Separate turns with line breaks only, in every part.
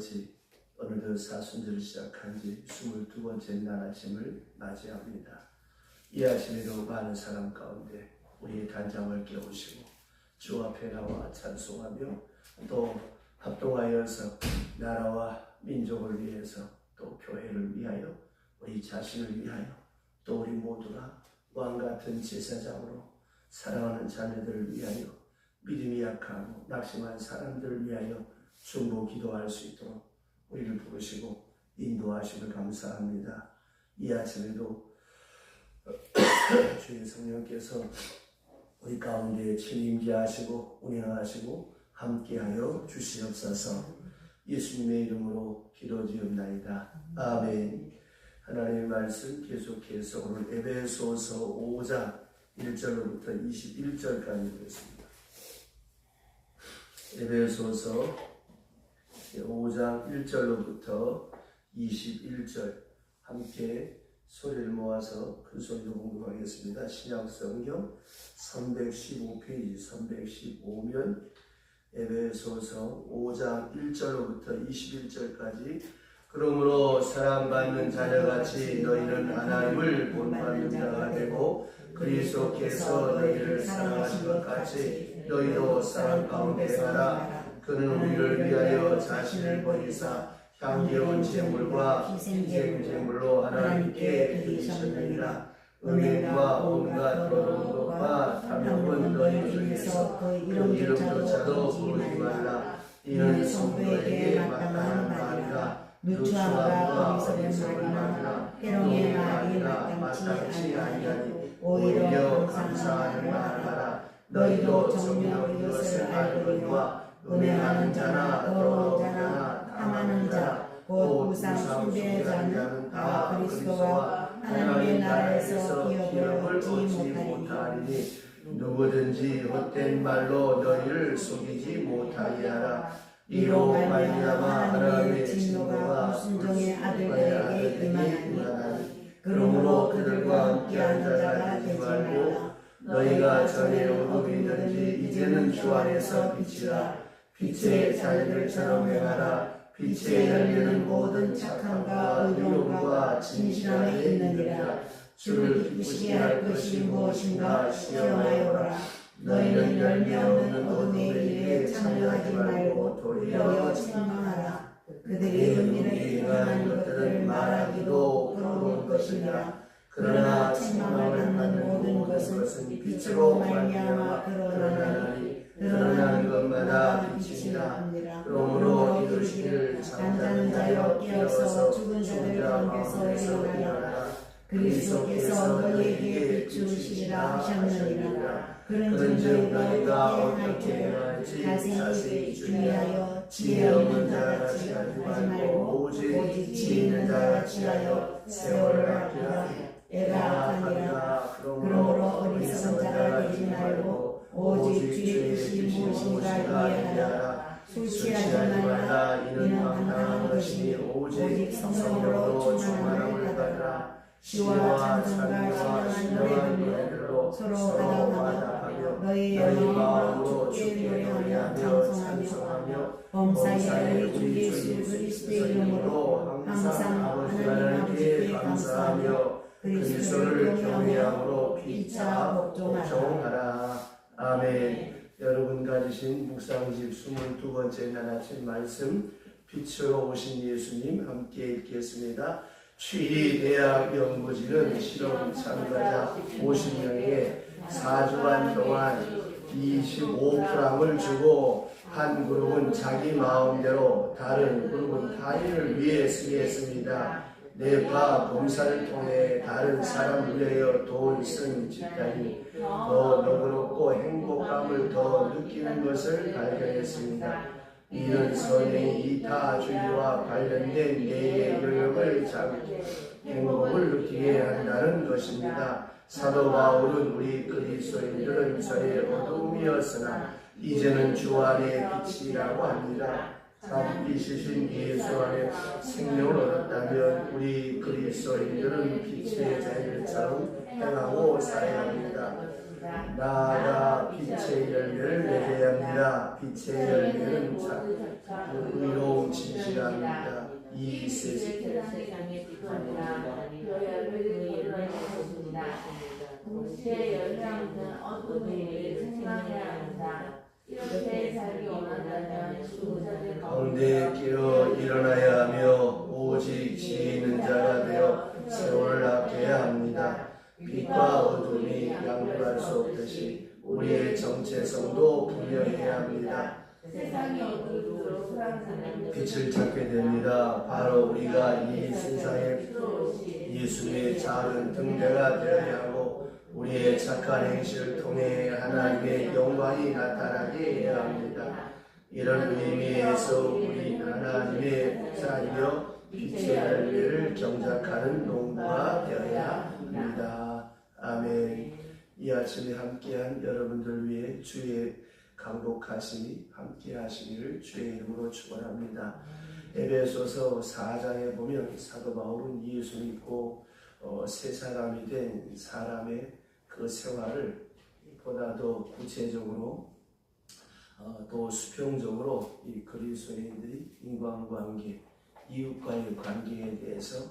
아버지, 오늘도 사순절을 시작한 지 22번째 날 아침을 맞이합니다. 이 아침에도 많은 사람 가운데 우리의 단잠을 깨우시고 주 앞에 나와 찬송하며 또 합동하여서 나라와 민족을 위해서 또 교회를 위하여 우리 자신을 위하여 또 우리 모두가 왕같은 제사장으로 사랑하는 자녀들을 위하여 믿음이 약하고 낙심한 사람들을 위하여 중보 기도할 수 있도록 우리를 부르시고 인도하심을 감사합니다. 이 아침에도 주의 성령께서 우리 가운데 침임하시고 운행하시고 함께하여 주시옵소서. 예수님의 이름으로 기도드리옵나이다. 아멘. 하나님의 말씀 계속해서 오늘 에베소서 5장 1절로부터 21절까지 읽겠습니다. 에베소서 5장 1절로부터 21절 함께 소리를 모아서 큰 소리로 공부하겠습니다. 신약성경 315페이지 315면 에베소서 5장 1절로부터 21절까지. 그러므로 사랑받는 자녀같이 너희는 하나님을 본받는 자가 되고 그리스도께서 너희를 사랑하신 것 같이 너희도 사랑 가운데 가라. 그는 우리를 위하여 자신을 버리사 향기로운 제물과 희생제물로 하나님께 드리셨느니라. 음행과 온갖 더러운 것과 탐욕은 너희 중에서 그 이름조차도 부르지 말라. 이는 성도에게 마땅한 말이라. 누추함과 어리석은 말이나 해롱의 말이 마땅치 아니하니 오히려 감사하는 말을 하라. 너희도 정녕 이것을 알거니와 음행하는 자나 더러운 자나 탐하는 자 곧 우상 숭배자는 다 그리스도와 하나님의 나라에서 기업을 얻지 못하리니 누구든지 헛된 말로 너희를 속이지 못하게 하라. 이로 말미암아 하나님의 진노가 불순종의 아들들에게 임하나니 그러므로 그들과 함께한 자가 되지 말고 너희가 전에 어둠이든지 이제는 주 안에서 빛이라. 빛의 자녀들처럼 행하라. 빛의 열매는 모든 착함과 의로움과 진실함에 있느니라. 주를 기쁘시게 할 것이 무엇인가 시험하여보라. 너희는 열매 없는 어둠의 일에 참여하지 말고 도리어 책망하라. 그들이 은밀하게 행하는 것들을 말하기도 부러울 것이니라. 그러나 책망을 받는 모든 것은 빛으로 말미암아 드러나는 것마다 빛이니라. 그러므로 이르시기를 잠자는 자여 깨어서 죽은 자들 가운데서 일어나라. 그리스도께서 너희에게 비추시리라 하셨느니라. 그런즉 너희가 어떻게 행할지 자세히 주의하여 지혜 없는 자같이 하지 말고 오직 지혜 있는 자같이 하여 세월을 아끼라. 애가 악하니라. 그러므로 어리석은 자가 되지 말고 오직 주의 뜻이 무엇인가 이해하라. 술 취하지 말라. 이는 황당한 것이니 오직 성령으로 충만함을 받으라. 시와 찬송과 신령한 노래들로 서로 가담하며 너희의 마음으로 주께 노래하며 찬송하며 범사에 우리 주 예수 그리스도의 이름으로 항상 하나님 아버지께 감사하며 그리스도를 경외함으로 피차 복종하라. 아멘. 여러분 가지신 묵상집 22번째 날 아침 말씀 빛으로 오신 예수님 함께 읽겠습니다. 취리대학 연구진은 실험 참가자 50명에게 4주간 동안 25프랑을 주고 한 그룹은 자기 마음대로 다른 그룹은 타인을 위해 쓰겠습니다. 뇌파 검사를 통해 다른 사람을 위하여 돈을 쓴 집단이 더 너그럽고 행복감을 더 느끼는 것을 발견했습니다. 이는 선행이 이타주의와 관련된 뇌의 영역을 자극해 행복을 느끼게 한다는 것입니다. 사도 바울은 우리 그리스도인들은 전에 어둠이었으나 이제는 주 안에 빛이라고 합니다. 빛이신 예수 안에 생명을 얻었다면 우리 그리스도인들은 빛의 자녀들처럼 행하고 살아야 합니다. 나아가 빛의 열매를 맺어야 합니다. 빛의 열매는 의로움, 진실합니다. 이
세상의 빛입니다. 그의 열매를 거두었습니다. 동시에 열매없는 어둠이 생명이 합니다. 이렇게 살기 원한다면 죽은 자들
가운데 깨어 일어나야 하며 오직 지혜 있는 자가 되어 세월을 아껴야 합니다. 빛과 어둠이 양분할 수 없듯이 우리의 정체성도 분명해야 합니다.
세상이 어두울수록 사랑하는
빛을 찾게 됩니다. 바로 우리가 이 세상에 예수의 작은 등대가 되어야 하고 우리의 착한 행실을 통해 하나님의 영광이 나타나게 해야 합니다. 이런 의미에서 우리 하나님의 자녀 빛의 열매를 경작하는 농부가 되어야 합니다. 아멘. 이 아침에 함께한 여러분들 위해 주의 강복하심이 함께 하시기를 주의 이름으로 축원합니다. 에베소서 4장에 보면 사도 바울은 예수 믿고 새 사람이 된 사람의 그 생활을 보다 더 구체적으로 또 수평적으로 이 그리스도인들이 인간관계, 이웃과의 관계에 대해서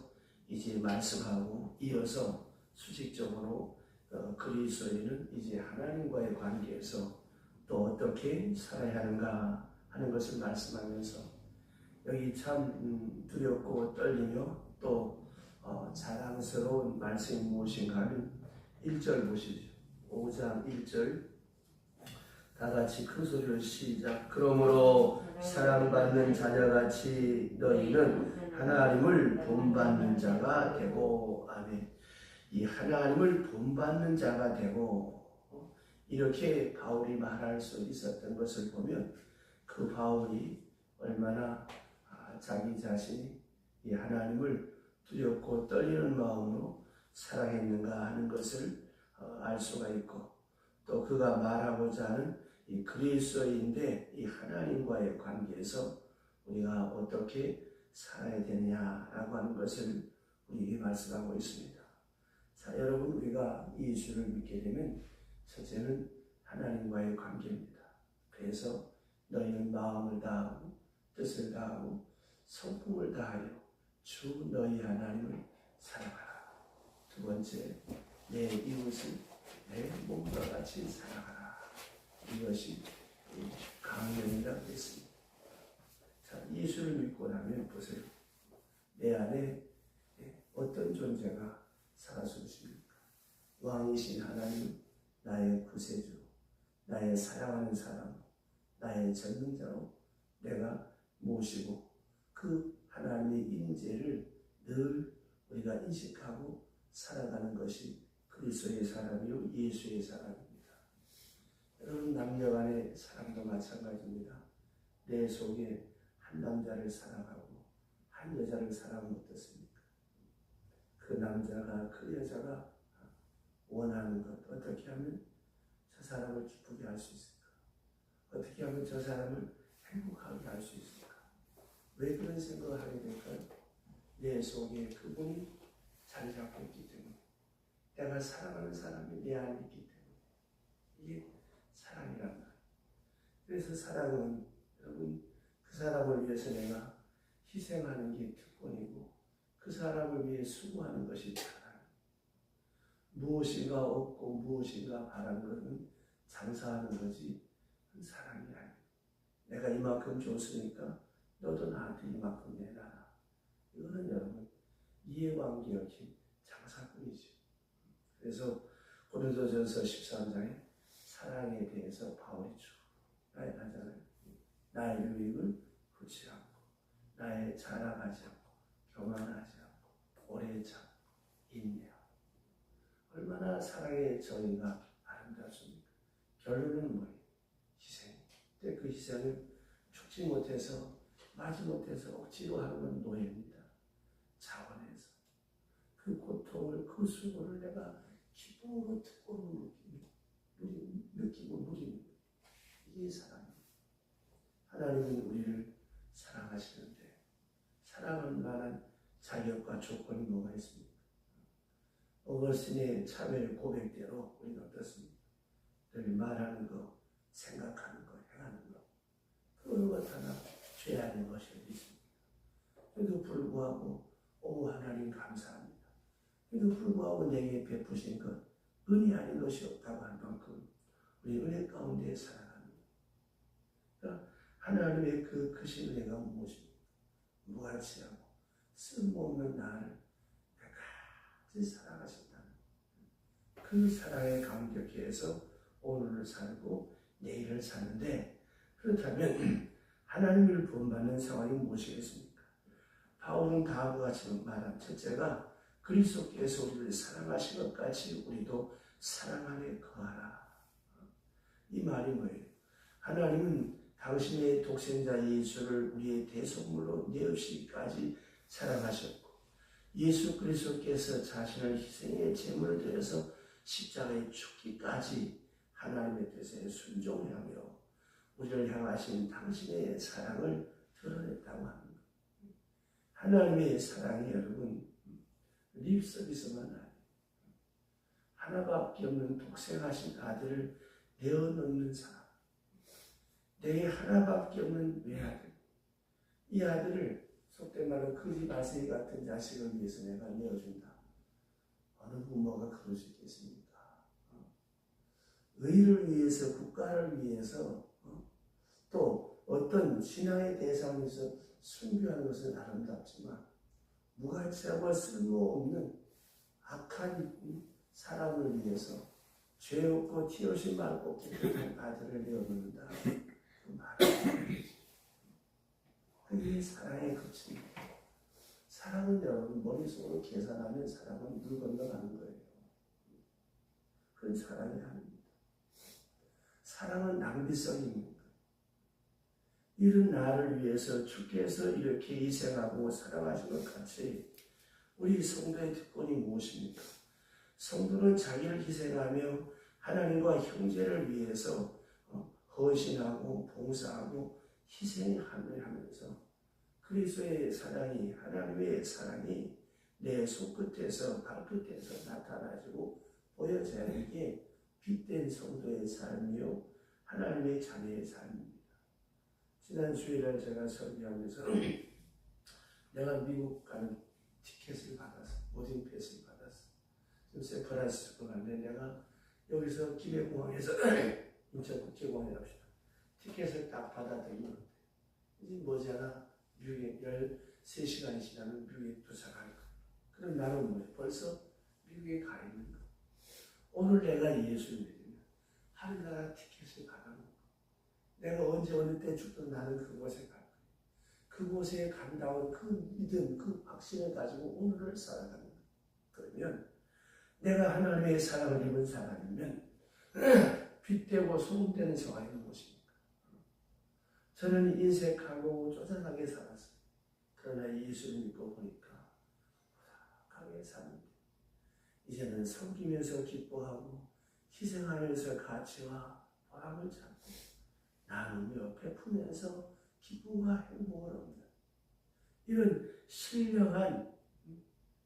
이제 말씀하고 이어서 수직적으로 그리스도인은 이제 하나님과의 관계에서 또 어떻게 살아야 하는가 하는 것을 말씀하면서 여기 참 두렵고 떨리며 또 자랑스러운 말씀이 무엇인가 하면 1절 보시죠. 5장 1절 다 같이 큰 소리로 시작. 그러므로 사랑받는 자녀같이 너희는 하나님을 본받는 자가 되고 아멘. 이 하나님을 본받는 자가 되고 이렇게 바울이 말할 수 있었던 것을 보면 그 바울이 얼마나 자기 자신이 이 하나님을 두렵고 떨리는 마음으로 사랑했는가 하는 것을 알 수가 있고 또 그가 말하고자 하는 이 그리스도인데 이 하나님과의 관계에서 우리가 어떻게 살아야 되느냐라고 하는 것을 우리에게 말씀하고 있습니다. 자, 여러분 우리가 예수를 믿게 되면 첫째는 하나님과의 관계입니다. 그래서 너희는 마음을 다하고 뜻을 다하고 성품을 다하여 주 너희 하나님을 사랑하라. 두 번째, 내 이웃을 내 몸과 같이 사랑하라. 이것이 강령이라고 했습니다. 자, 예수를 믿고 나면 보세요. 내 안에 어떤 존재가 살아있습니까? 왕이신 하나님, 나의 구세주, 나의 사랑하는 사람, 나의 전능자로 내가 모시고 그 하나님의 인재를 늘 우리가 인식하고 살아가는 것이 그리스도의 사람이요 예수의 사람입니다. 여러분 남녀간의 사랑도 마찬가지입니다. 내 속에 한 남자를 사랑하고 한 여자를 사랑하면 어떻습니까? 그 남자가 그 여자가 원하는 것 어떻게 하면 저 사람을 기쁘게 할 수 있을까? 어떻게 하면 저 사람을 행복하게 할 수 있을까? 왜 그런 생각을 하게 될까요? 내 속에 그분이 자리 잡고 있기 때문에 내가 사랑하는 사람이 내 안에 있기 때문에 이게 사랑이란 말이에요. 그래서 사랑은 여러분 그 사람을 위해서 내가 희생하는 게 특권이고 그 사람을 위해 수고하는 것이 사랑. 무엇인가 얻고 무엇인가 바라는 것은 장사하는 거지 사랑이 아니에요. 내가 이만큼 줬으니까 너도 나한테 이만큼 내놔라. 이거는 여러분 이해관계 얽힌 장사꾼이지. 그래서 고린도전서 13장에 사랑에 대해서 바울이 쭉 나열하잖아요. 나의 유익을 묻지 않고 나의 자랑하지 않고 교만하지 않고 오래 참고 인내하고 얼마나 사랑의 정의가 아름답습니까? 결론은 뭐예요? 희생. 근데 그 희생을 죽지 못해서 마지 못해서 억지로 하는 건 노예입니다. 자원해서 그 고통을 그 수고를 내가 기쁨으로 특권으로 느끼고 누리는 이게 사랑입니다. 하나님은 우리를 사랑하시는데 사랑할 만한 자격과 조건이 뭐가 있습니까? 어거스틴의 참여의 고백대로 우리는 어떻습니까? 늘 말하는 거, 생각하는 거, 행하는 거 그걸 갖다가 죄 아닌 것이 어디 있습니까? 그래도 불구하고 하나님 감사합니다. 그래도 불구하고 내게 베푸신 것 은이 아닌 것이 없다고 할 만큼 우리 은혜 가운데 살아갑니다. 그러니까 하나님의 그 크신 은혜가 무엇입니까? 무가치하고 쓸모없는 나를 끝까지 사랑하신다는 그 사랑에 감격해서 오늘을 살고 내일을 사는데, 그렇다면 하나님을 본받는 상황이 무엇이겠습니까? 바울은 다음과 같이 말한 첫째가 그리스도께서 우리를 사랑하신 것 같이 우리도 사랑 안에 거하라. 이 말이 뭐예요? 하나님은 당신의 독생자 예수를 우리의 대속물로 내없이까지 사랑하셨고, 예수 그리스도께서 자신을 희생의 제물을 드려서 십자가에 죽기까지 하나님의 뜻에 순종하며 우리를 향하신 당신의 사랑을 드러냈다고 합니다. 하나님의 사랑이 여러분 립서비스만 아니에요. 하나밖에 없는 독생하신 아들을 내어놓는 사랑. 내 하나밖에 없는 외아들. 이 아들을 속된 말로 거지 바세이 같은 자식을 위해서 내가 내어준다. 어느 부모가 그럴 수 있겠습니까? 의를 위해서, 국가를 위해서, 또 어떤 신앙의 대상에서 순교하는 것은 아름답지만 무가치하고 쓸모없는 악한 사람을 위해서 죄 없고 티 없이 맑고 깨끗한 아들을 내어놓는다. 그 말은 그게 사랑의 끝입니다. 사랑은 여러분 머릿속으로 계산하면 사랑은 물 건너가는 거예요. 그건 사랑이 아닙니다. 사랑은 낭비성이 있는 거예요. 이런 나를 위해서 주께서 이렇게 희생하고 사랑하신 것 같이 우리 성도의 특권이 무엇입니까? 성도는 자기를 희생하며 하나님과 형제를 위해서 헌신하고 봉사하고 희생하면서 그리스도의 사랑이, 하나님의 사랑이 내 손끝에서 발끝에서 나타나지고 보여져야 이게 빛된 성도의 삶이요 하나님의 자녀의 삶입니다. 지난 주일에 제가 설교하면서 내가 미국 가는 티켓을 받았어. 보딩 패스를 받았어. 지금 샌프란시스코 가는데 내가 여기서 기내공항에서 인천국제공항에 갑시다. 티켓을 딱 받아들이면 이제 머지않아 미국에 13시간이 지나면 미국에 도착할 거야. 그럼 나는 뭐야? 벌써 미국에 가 있는 거야. 오늘 내가 예수를 믿으면 하늘나라 티켓을 받아놓고 내가 언제 어느 때 죽든 나는 그곳에 갈 거야. 그곳에 간다는 그 믿음, 그 확신을 가지고 오늘을 살아가는 거야. 그러면 내가 하나님의 사랑을 입은 사람이면 빛되고 소금되는 생활이 무엇입니까? 저는 인색하고 쪼잔하게 살았어요. 그러나 예수를 믿고 보니까 강하게 사는데 이제는 섬기면서 기뻐하고 희생하면서 가치와 보람을 찾고 나누며 베푸면서 기쁨과 행복을 얻는 이런 신령한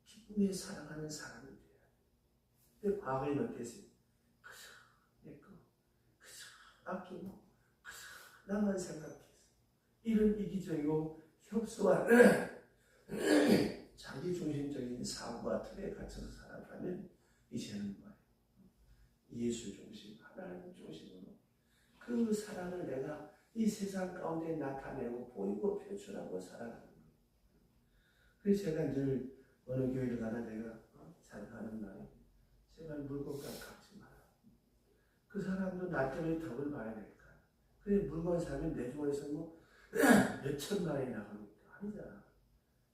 기쁨에 살아가는 사람이 돼야 돼요. 근데 과거에는 어땠어요? 그저 내거 그저 아끼고 그저 나만 생각해서 이런 이기적이고 협소한 자기중심적인 사고와 틀에 갇혀서 살아가면 이제는 뭐예요? 예수 중심, 하나님 중심으로 그 사랑을 내가 이 세상 가운데 나타내고 보이고 표출하고 살아가는 거예요. 그래서 제가 늘 어느 교회를 가나 내가 자랑하는 말이 제발 물건값 갚지 마라. 그 사람도 나 때문에 덕을 봐야 될까. 그래 물건 사면 내 주머니에서 뭐 몇천만 원이 나갑니까? 아니잖아.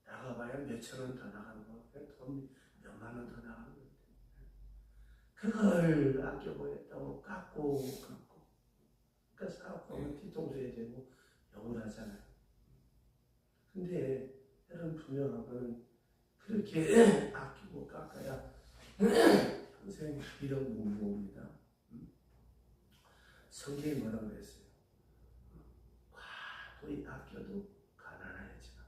나가봐야 몇천 원 더 나가는 거. 돈 몇만 원 더 나가는 건데. 그걸 아껴보겠다고 깎고 그러니까 사업하면 뒤통수에 대고 욕을 하잖아요. 근데 여러분 분명한 거는 그렇게 아끼고 깎아야 평생 이런 몸입니다. 성경이 뭐라고 그랬어요? 과도히 아껴도 가난하지만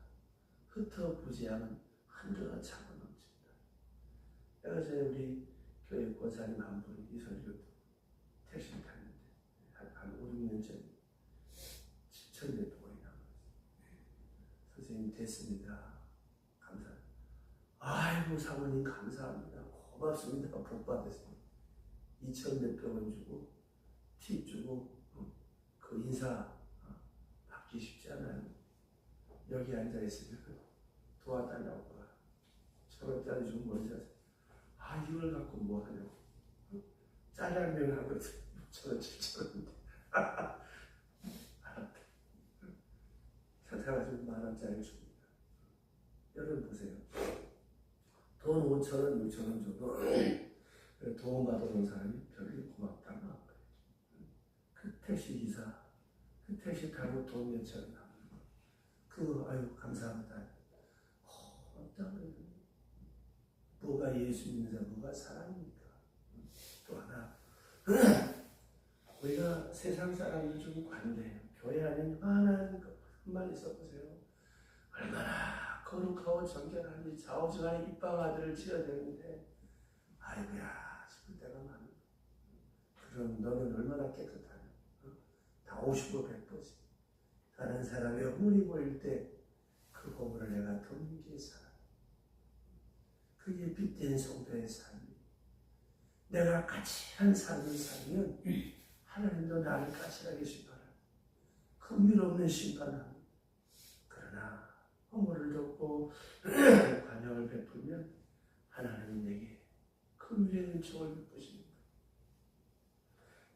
흩어 부지하면 한도가 차고 넘칩니다. 내가 전에 우리 교회 권사님 한 분이 이 설교 택시를 탔는데 한 5, 6년 전에 7,000대 돈이 나왔어요. 선생님 됐습니다. 감사합니다. 아이고 사모님 감사합니다. 고맙습니다. 복 받으세요. 2천 몇백 원 주고 팁 주고 그 인사 받기 쉽지 않아요. 여기 앉아 있으면 도와달라고 1,000원짜리 주면 뭔지 아세요? 아 이걸 갖고 뭐 하냐고. 짜장면 하거든. 6,000원 7,000원인데 알았다. 사가지고 10,000원짜리 줍니다. 여러분 보세요. 돈 5,000원 6,000원 줘도 도움 받아본 사람이 별로 고맙다고 안 그래. 그 택시 기사 그 택시 타고 돈 몇천 원 그 아유 감사합니다. 어떤 뭐가 예수 믿는 사람 뭐가 사랑입니까? 또 하나 우리가 세상 사람들 좀 관대해요. 교회 안에 많은 한마디 써보세요. 얼마나 거룩하고 정결하니 좌우지간에 입방아들을 지어야 되는데 아이고야 싶을 때가 많아. 그럼 너는 얼마나 깨끗하냐? 다 50% 100%지. 다른 사람의 허물이 보일 때 그 허물을 내가 덮는 살아. 그게 빛된 성도의 삶이. 내가 까칠한 삶을 살면 하나님도 나를 까칠하게 심판하고 긍휼없는 심판하고 그러나 허물을 덮고 관용을 베풀면 하나님은 내게 긍휼의 은총을 베푸십니다.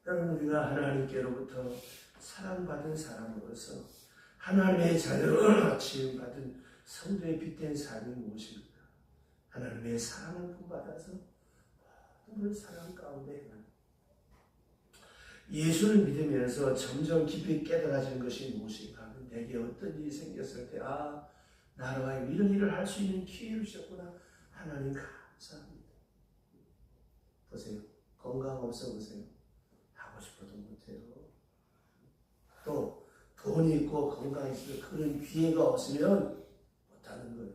여러분 우리가 하나님께로부터 사랑받은 사람으로서 하나님의 자녀로 지음받은 성도의 빛된 삶이 무엇입니까? 하나님의 사랑을 품받아서 모든 사랑 가운데 행하는 예수를 믿으면서 점점 깊이 깨달아지는 것이 무엇인가? 내게 어떤 일이 생겼을 때 나로 하여금 이런 일을 할 수 있는 기회를 주셨구나. 하나님 감사합니다. 보세요. 건강 없어 보세요. 하고 싶어도 못해요. 또 돈이 있고 건강이 있으면 그런 기회가 없으면 못하는 거예요.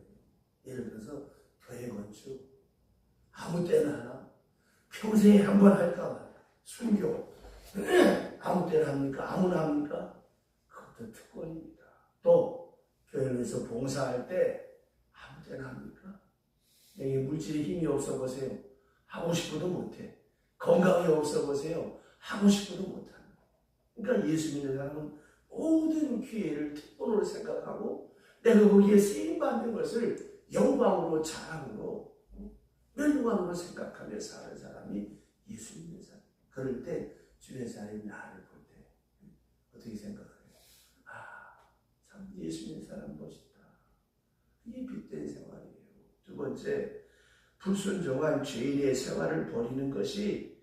예를 들어서 교회 건축 아무 때나 하나 평생에 한 번 할까 말까 순교 아무 때나 합니까? 아무나 합니까? 그것도 특권입니다. 또 교회에서 봉사할 때 아무 때나 합니까? 내게 물질에 힘이 없어 보세요. 하고 싶어도 못해. 건강이 없어 보세요. 하고 싶어도 못합니다. 그러니까 예수 믿는 사람은 모든 기회를 특권으로 생각하고 내가 거기에 쓰임받는 것을 영광으로 자랑으로 멸망으로 생각하며 사는 사람이 예수 믿는 사람. 그럴 때 주변 사람이 나를 볼 때 어떻게 생각해요? 참 예수 믿는 사람 멋있다. 이게 빛된 생활이에요. 두 번째, 불순종한 죄인의 생활을 버리는 것이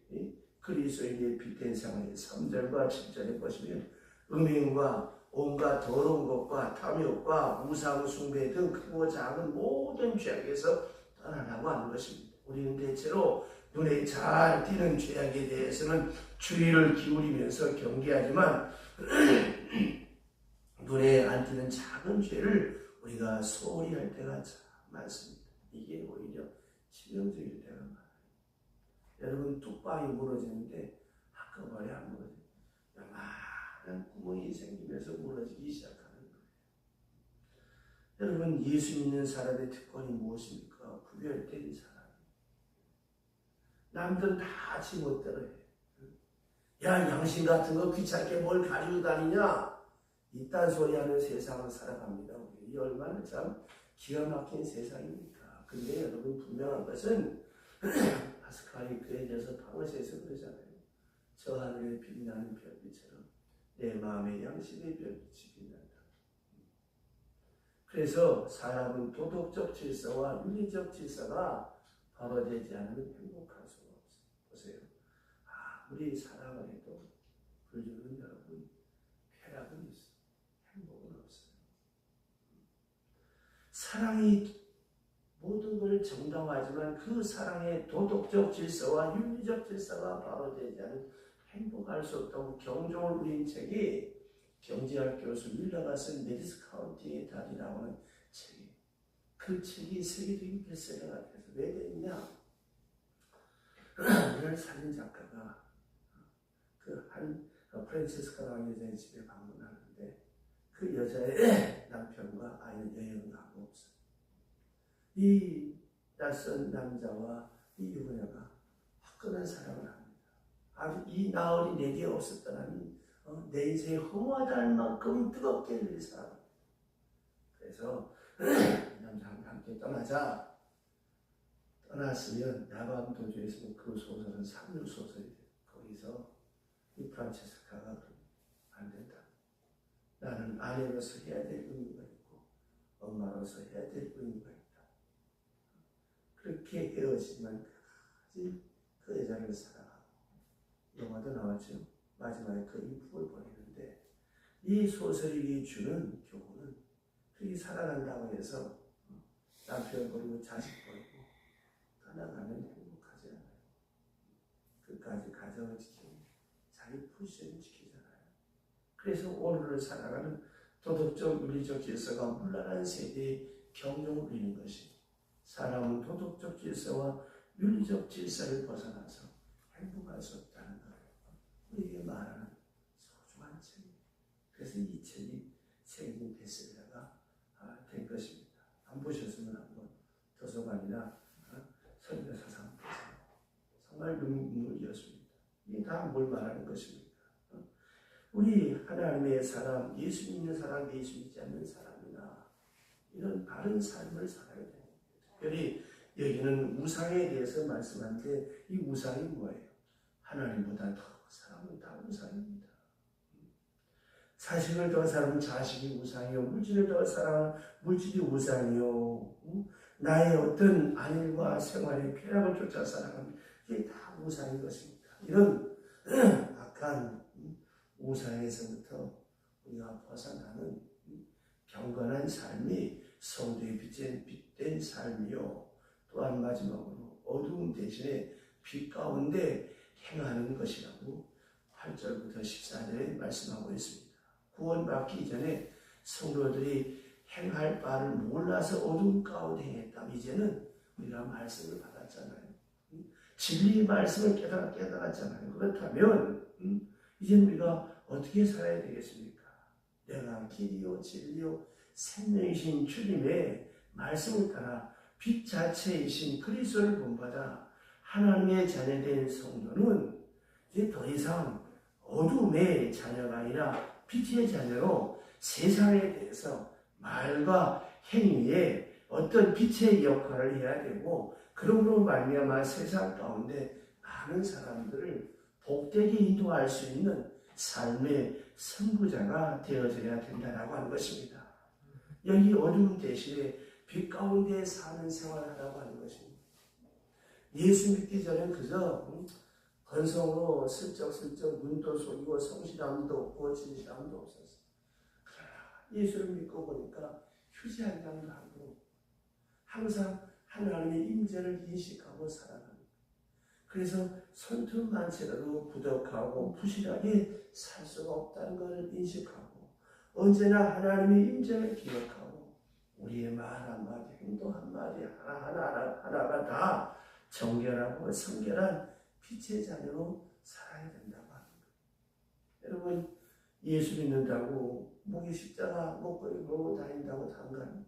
그리스도인의 빛된 생활이에요. 3절과 7절에 보시면 음행과 온갖 더러운 것과 탐욕과 우상 숭배 등 크고 작은 모든 죄악에서 떠나라고 하는 것입니다. 우리는 대체로 눈에 잘 띄는 죄악에 대해서는 주의를 기울이면서 경계하지만 눈에 안 띄는 작은 죄를 우리가 소홀히 할 때가 참 많습니다. 이게 오히려 치명적일 때가 많아요. 여러분 뚝방이 무너지는데 한꺼번에 안 무너져요. 많은 구멍이 생기면서 무너지기 시작하는 거예요. 여러분 예수 믿는 사람의 특권이 무엇입니까? 구별된 사람. 남들은 다 지멋대로 해. 야 양심 같은 거 귀찮게 뭘 가지고 다니냐? 이딴 소리 하는 세상을 살아갑니다. 이 얼마나 참 기가 막힌 세상입니까? 근데 여러분 분명한 것은 파스칼이 그에 대해서 방어시에서 그러잖아요. 저 하늘에 빛나는 별빛처럼 내 마음의 양심의 별빛이 빛난다. 그래서 사람은 도덕적 질서와 윤리적 질서가 바로 되지 않으면 행복할 수가 없어요. 보세요. 아무리 사랑을 해도 불륜은 여러분 쾌락은 있어요. 행복은 없어요. 사랑이 모든 걸 정당화하지만 그 사랑의 도덕적 질서와 윤리적 질서가 바로 되지 않으면 행복할 수 없다고 경종을 울린 책이 경제학 교수 윌러가 쓴 메디스 카운티의 달이라고 하는 책이 그 책이 세계적인 베스트셀러가 돼서 왜 됐냐? 이런 사진 작가가 그 한 프란체스카 왕 여자의 집에 방문하는데 그 그 여자의 남편과 아이는 여행을 가고 없어요. 이 낯선 남자와 이 유부녀가 화끈한 사랑을 합니다. 아주 이 나흘이 내게 없었다니 내 인생이 허무하다는 만큼 뜨겁게 늘 사랑합니다. 그래서 이 남자랑 함께 떠나자. 떠났으면 야밤 도주에서 그 소설은 3류 소설이 돼요. 거기서 이 프란체스카가 안 된다. 나는 아내로서 해야 될 의무가 있고 엄마로서 해야 될 의무가 있다. 그렇게 헤어지만 끝까지 그 여자를 사랑하고 영화도 나왔죠. 마지막에 그 인품을 보내는데 이 소설이 주는 교훈은 그렇게 사랑한다고 해서 남편 버리고 자식 버리고 떠나가면 행복하지 않아요. 끝까지 가정을 지키고 자기 포지션을 지키잖아요. 그래서 오늘을 살아가는 도덕적 윤리적 질서가 문란한 세대에 경종을 울리는 것이 사람은 도덕적 질서와 윤리적 질서를 벗어나서 행복할 수 없다는 걸 우리에게 말하는 소중한 책이에요. 그래서 이 책이 세계적인 베스트셀러가 된 것입니다. 안 보셨으면 한번 도서관이나 선교사상 보세요. 정말 눈물이었습니다. 이게 다 뭘 말하는 것입니까? 우리 하나님의 사람, 예수 믿는 사람, 예수 믿지 않는 사람이나 이런 바른 삶을 살아야 돼요. 특별히 여기는 우상에 대해서 말씀하는데 이 우상이 뭐예요? 하나님보다 더 사람은 다 우상입니다. 자식을 더 사랑하는 자식이 우상이요. 물질을 더 사랑하는 물질이 우상이요. 나의 어떤 안일과 생활의 쾌락을 쫓아 살아가는 이게 다 우상인 것입니다. 이런 악한 우상에서부터 우리가 벗어나는 경건한 삶이 성도의 빛된 삶이요. 또한 마지막으로 어두움 대신에 빛 가운데 행하는 것이라고 8절부터 14절에 말씀하고 있습니다. 구원받기 전에 성도들이 행할 바를 몰라서 어두움 가운데 행했다. 이제는 우리가 말씀을 받았잖아요. 진리의 말씀을 깨달았잖아요. 그렇다면 이제는 우리가 어떻게 살아야 되겠습니까? 내가 길이요 진리요 생명이신 주님의 말씀을 따라 빛 자체이신 그리스도를 본받아 하나님의 자녀된 성도는 이제 더 이상 어둠의 자녀가 아니라 빛의 자녀로 세상에 대해서 말과 행위에 어떤 빛의 역할을 해야 되고 그러므로 말미암아 세상 가운데 많은 사람들을 복되게 인도할 수 있는 삶의 선구자가 되어져야 된다라고 하는 것입니다. 여기 어둠 대신에 빛 가운데 사는 생활을 하라고 하는 것입니다. 예수 믿기 전에 그저 건성으로 슬쩍슬쩍 눈도 속이고 성실함도 없고 진실함도 없었어요. 그러나 예수를 믿고 보니까 휴지 한 장도 하고 항상 하나님의 임재를 인식하고 살아가는 그래서 손톱만치라도 부족하고 부실하게 살 수가 없다는 것을 인식하고 언제나 하나님의 임재를 기억하고 우리의 말 한마디 행동 한마디 하나하나가 다 정결하고 성결한 빛의 자녀로 살아야 된다고 하는 거예요. 여러분 예수 믿는다고 목에 십자가 목걸이 걸고 다닌다고 단가요?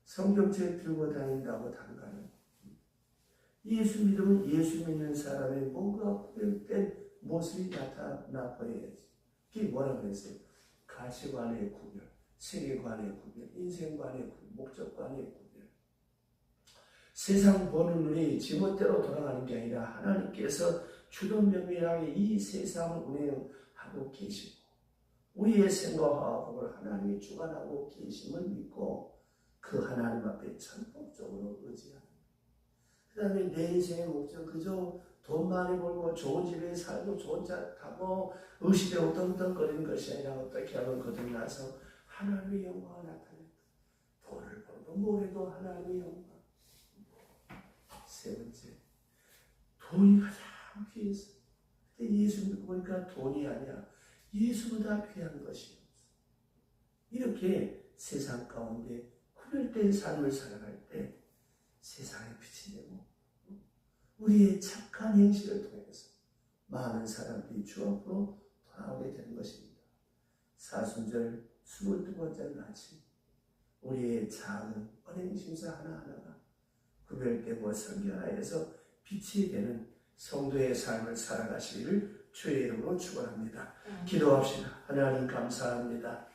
성경책 들고 다닌다고 단가요? 예수 믿으면 예수 믿는 사람의 뭔가 구별된 모습이 나타나 보여야지. 그게 뭐라고 했어요? 가치관의 구별, 세계관의 구별, 인생관의 구별, 목적관의 구별. 세상 보는 눈이 지멋대로 돌아가는 게 아니라 하나님께서 주도 면밀하게 이 세상을 운행하고 계시고 우리의 생각과 화합을 하나님이 주관하고 계심을 믿고 그 하나님 앞에 전폭적으로 의지하는 그 다음에 내 인생의 목적 그저 돈 많이 벌고 좋은 집에 살고 좋은 차 타고 의식에 우덩덩거리는 것이 아니라 어떻게 하면 거듭나서 하나님의 영광을 나타낸다. 돈을 벌고 뭐래도 하나님의 영광. 세 번째, 돈이 가장 귀해서. 근데 예수 믿고 보니까 돈이 아니야. 예수보다 귀한 것이 없어. 이렇게 세상 가운데 구별된 삶을 살아갈 때 세상에 빛이 되고 우리의 착한 행실을 통해서 많은 사람들이 주 앞으로 돌아오게 되는 것입니다. 사순절 22번째 아침 우리의 작은 은행 심사 하나하나가 구별되고 성결하여서 빛이 되는 성도의 삶을 살아가시기를 주의 이름으로 축원합니다. 기도합시다. 하나님 감사합니다.